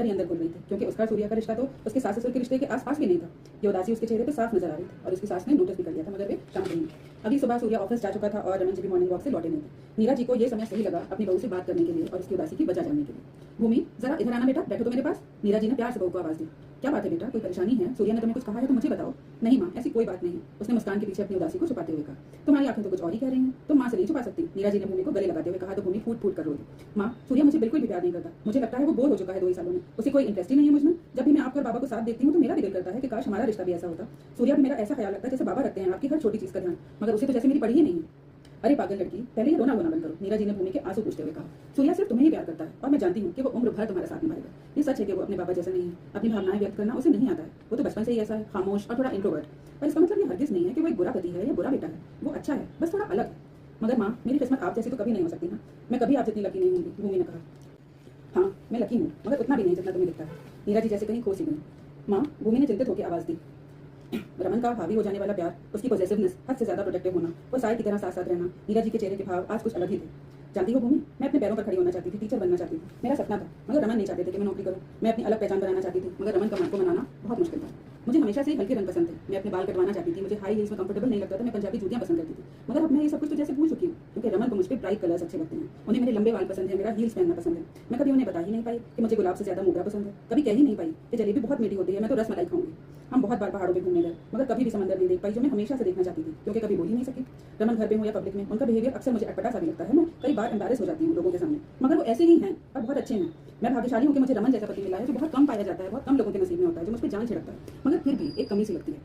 अंदर ही अंदर घुल रही थी, क्योंकि उसका सूर्या का रिश्ता तो उसके सास ससुर के रिश्ते के आसपास भी नहीं था। ये उदासी उसके चेहरे पे साफ नजर आ रही थी और उसकी सास ने नोटिस भी कर लिया था, मगर वे शांत रही। अगली सुबह सूर्या ऑफिस जा चुका था और रमन जी भी मॉर्निंग वॉक से लौटे नहीं थे। नीरा जी को ये समय सही लगा अपनी बहू से बात करने के लिए और उसकी उदासी की वजह जानने के लिए। भूमि, जरा इधर आना बेटा, बैठो तो मेरे पास। नीरा जी ने प्यार से बहू को आवाज दी। क्या बात है बेटा, कोई परेशानी है? सूर्या ने तुम्हें कुछ कहा है तो मुझे बताओ। नहीं माँ, ऐसी कोई बात नहीं है, उसने मुस्कान के पीछे अपनी उदासी को छुपाते हुए कहा। तुम्हारी आंखें तो कुछ और ही कह रही हैं, तुम माँ से नहीं छुपा सकती। नीरा जी ने भूमि को गले लगाते हुए कहा तो भूमि फूट फूट कर रोई। माँ, सूर्या मुझे बिल्कुल भी प्यार नहीं करता, मुझे लगता है वो बोर हो चुका है 2 ही सालों में, उसे कोई इंटरेस्ट ही नहीं है मुझमें। जब भी मैं आपको और बाबा को साथ देखती हूँ तो मेरा भी दिल करता है कि काश हमारा रिश्ता भी ऐसा होता। सूर्या भी मेरा ऐसा ख्याल रखता है जैसे बाबा रखते हैं आपकी हर छोटी चीज का ध्यान, मगर उसे तो जैसे मेरी पड़ी ही नहीं है। अरे पागल लड़की, पहले ये रोना बंद करो, नीरा जी ने भूमि के आंसू पूछते हुए कहा। सूर्या सिर्फ तुम्हें ही प्यार करता है और मैं जानती हूँ कि वो उम्र भर तुम्हारे साथ निभाएगा। ये सच है कि वो अपने बाबा जैसा नहीं है, अपनी भावनाएं व्यक्त करना उसे नहीं आता है, वो तो बचपन से ही ऐसा है, खामोश और थोड़ा इंट्रोवर्ट। पर इसका मतलब ये हरगिज नहीं है कि वो एक बुरा पति है या बुरा बेटा है, वो अच्छा है, बस थोड़ा अलग है। मगर माँ, मेरी किस्मत आप जैसी तो कभी नहीं हो सकती ना, मैं कभी आप जितनी लकी नहीं होंगी, भूमि ने कहा। हाँ, मैं लकी हूँ, मगर उतना भी नहीं जितना तुम्हें दिखता है। नीरा जी जैसे कहीं खो सी गई। माँ, भूमि ने चिंतित होकर आवाज दी। रमन का हावी हो जाने वाला प्यार, उसकी पॉजेसिवनेस, हद से ज्यादा प्रोटेक्टिव होना, वो साय की तरह साथ साथ रहना, नीरा जी के चेहरे के भाव आज कुछ अलग ही थे। जानती हो भूमि, मैं अपने पैरों पर खड़ी होना चाहती थी, टीचर बनना चाहती थी, मेरा सपना था, मगर रमन नहीं चाहते थे कि मैं नौकरी करूं। मैं अपनी अलग पहचान बनाना चाहती थी, मगर रमन का मन को मनाना बहुत मुश्किल था। मुझे हमेशा से ही हल्के रंग पसंद थे, मैं अपने बाल कटवाना चाहती थी, मुझे हाई हील्स में कंफर्टेबल नहीं लगता था, मैं पंजाबी जूतियां पसंद करती थी। मगर अब मैं ये सब कुछ तो जैसे भूल चुकी हूँ, क्योंकि रमन को मुझ पर ब्राइट कलर्स अच्छे लगते हैं, उन्हें मेरे लंबे बाल पसंद है, मेरा हील्स पहनना पसंद है। मैं कभी उन्हें बता ही नहीं पाई कि मुझे गुलाब से ज्यादा मोगरा पसंद है, कभी कह ही नहीं पाई कि जलेबी बहुत मीठी होती है, मैं तो रसमलाई खाऊंगी। हम बहुत बार पहाड़ों पे घूमने गए, मगर कभी भी समंदर नहीं देख पाई जो मैं हमेशा से देखना चाहती थी, क्योंकि कभी बोल ही नहीं सकी। रमन घर पे हो या पब्लिक में, उनका बिहेवियर अक्सर मुझे अटपटा सा भी लगता है, मैं कई बार एम्बैरेस हो जाती हूँ लोगों के सामने, मगर वो ऐसे ही हैं और बहुत अच्छे हैं। मैं भाग्यशाली हूँ कि मुझे रमन जैसा पति मिला है जो बहुत कम पाया जाता है, बहुत कम लोगों के नसीब में होता है, जो मुझ पर जान छिड़कता है, मगर फिर भी एक कमी सी लगती है।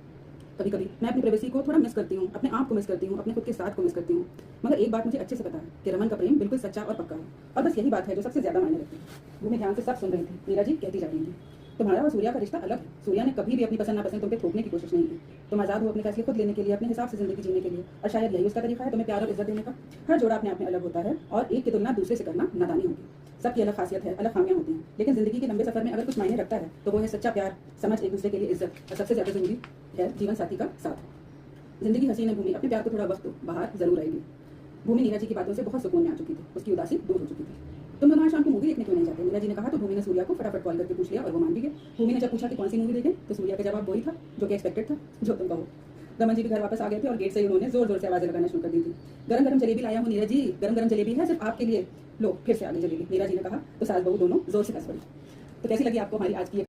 कभी कभी मैं अपनी प्राइवेसी को थोड़ा मिस करती हूँ, अपने आप को मिस करती हूँ, अपने खुद के साथ को मिस करती हूँ। मगर एक बात मुझे अच्छे से पता है कि रमन का प्रेम बिल्कुल सच्चा और पक्का है, और बस यही बात है जो सबसे ज्यादा मायने रखती है। भूमि ध्यान से सब सुन रही थी। नीरा जी कहती जा रही थी, तुम्हारा और सूर्या का रिश्ता अलग है। सूर्या ने कभी भी अपनी पसंद नापसंद तुम पे थोपने की कोशिश नहीं की। तुम आजाद हो अपने फैसले खुद लेने के लिए, अपने हिसाब से जिंदगी जीने के लिए, और शायद यही उसका तरीका है तुम्हें प्यार और इज्जत देने का। हर जोड़ा अपने आप में अलग होता है और एक की तुलना दूसरे से करना नादानी होगी। सबकी अलग खासियत है, अलग खामियां होती हैं, लेकिन जिंदगी के लंबे सफर में अगर कुछ मायने रखता है तो वो है सच्चा प्यार, समझ, एक दूसरे के लिए इज्जत, और सबसे ज्यादा जरूरी है जीवन साथी का साथ। जिंदगी हसीन है भूमि, अपने प्यार को थोड़ा वक्त बाहर जरूर आएगी। भूमि नीरा जी की बातों से बहुत सुकून में आ चुकी थी, उसकी उदासी दूर हो चुकी थी। तुम दोनों आज शाम को मूवी देखने क्यों नहीं जाते? नीरा जी ने कहा तो भूमि ने सूर्या को फटाफट कॉल करके पूछ लिया और वो मान भी गए। भूमि ने जब पूछा कि कौन सी मूवी देखें तो सूर्या का जवाब वही था जो कि एक्सपेक्टेड था, जो तुम कहो। रमन जी भी घर वापस आ गए थे और गेट से ही उन्होंने जोर जोर से आवाजें लगाना शुरू कर दी थी। गरम गरम जलेबी लाया हूँ नीरा जी, गरम गरम जलेबी है सिर्फ आपके लिए, लो फिर से आ गई जलेबी। नीरा जी ने कहा तो सास बहू दोनों जोर से हंस पड़ी। तो कैसी लगी आपको हमारी आज की